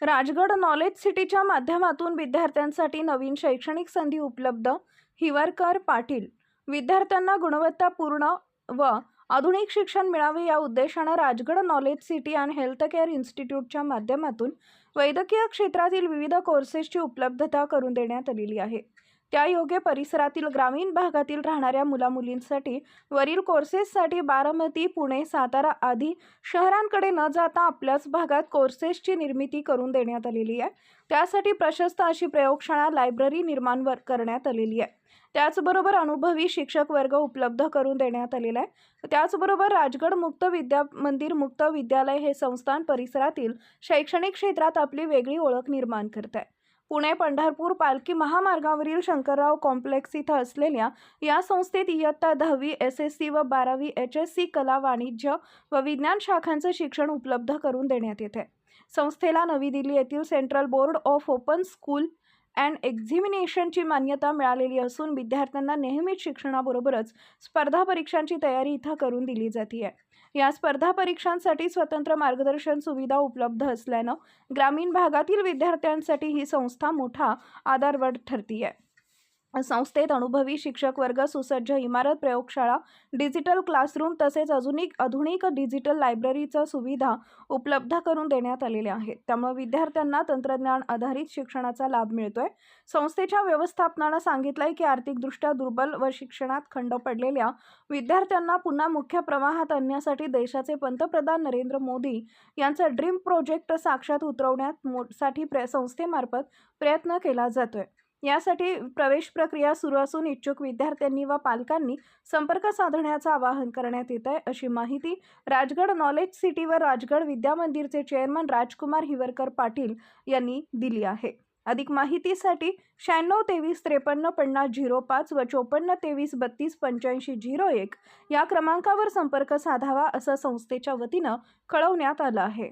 Rajgad knowledge सिटीच्या माध्यमातून विद्यार्थ्यांसाठी नवीन शैक्षणिक संधी उपलब्ध. हिवरकर पाटील. विद्यार्थ्यांना गुणवत्तापूर्ण व आधुनिक शिक्षण मिळावे या उद्देशाने Rajgad knowledge city and health care इन्स्टिट्यूटच्या माध्यमातून वैद्यकीय क्षेत्रातील विविध कोर्सेसची उपलब्धता करून देण्यात आलेली आहे. त्यायोगे परिसरातील ग्रामीण भागातील राहणाऱ्या मुलामुलींसाठी वरील कोर्सेससाठी बारामती, पुणे, सातारा आदी शहरांकडे न जाता आपल्याच भागात कोर्सेसची निर्मिती करून देण्यात आलेली आहे. त्यासाठी प्रशस्त अशी प्रयोगशाळा, लायब्ररी निर्माण करण्यात आलेली आहे. त्याचबरोबर अनुभवी शिक्षक वर्ग उपलब्ध करून देण्यात आलेला आहे. त्याचबरोबर राजगड मुक्त विद्या मंदिर मुक्त विद्यालय हे संस्थान परिसरातील शैक्षणिक क्षेत्रात आपली वेगळी ओळख निर्माण करत आहे. पुणे पंढरपूर पालखी महामार्गावरील शंकरराव कॉम्प्लेक्स इथं असलेल्या या संस्थेत इयत्ता 10वी SSC व 12वी HSC कला, वाणिज्य व विज्ञान शाखांचे शिक्षण उपलब्ध करून देण्यात येते. संस्थेला नवी दिल्ली येथील central board of open school and एक्झामिनेशनची मान्यता मिळालेली असून विद्यार्थ्यांना नियमित शिक्षणाबरोबरच स्पर्धा परीक्षांची तयारी इथं करून दिली जाते. या स्पर्धा परीक्षांसाठी स्वतंत्र मार्गदर्शन सुविधा उपलब्ध असल्यानं ग्रामीण भागातील विद्यार्थ्यांसाठी ही संस्था मोठा आधारवड ठरते. संस्थेत अनुभवी शिक्षक वर्ग, सुसज्ज इमारत, प्रयोगशाळा, डिजिटल क्लासरूम तसेच आधुनिक डिजिटल लायब्ररीचा सुविधा उपलब्ध करून देण्यात आलेल्या आहेत. त्यामुळे विद्यार्थ्यांना तंत्रज्ञान आधारित शिक्षणाचा लाभ मिळतोय. संस्थेच्या व्यवस्थापनानं सांगितलंय की आर्थिकदृष्ट्या दुर्बल व शिक्षणात खंड पडलेल्या विद्यार्थ्यांना पुन्हा मुख्य प्रवाहात आणण्यासाठी देशाचे पंतप्रधान नरेंद्र मोदी यांचा ड्रीम प्रोजेक्ट साक्षात उतरवण्यासाठी संस्थेमार्फत प्रयत्न केला जातोय. यासाठी प्रवेश प्रक्रिया सुरू असून इच्छुक विद्यार्थ्यांनी व पालकांनी संपर्क साधण्याचं आवाहन करण्यात येत आहे, अशी माहिती राजगड नॉलेज सिटी व राजगड विद्यामंदिरचे चेअरमन राजकुमार हिवरकर पाटील यांनी दिली आहे. अधिक माहितीसाठी 96 23 53 50 05 व 54 23 32 85 01 या क्रमांकावर संपर्क साधावा असं संस्थेच्या वतीनं कळवण्यात आलं आहे.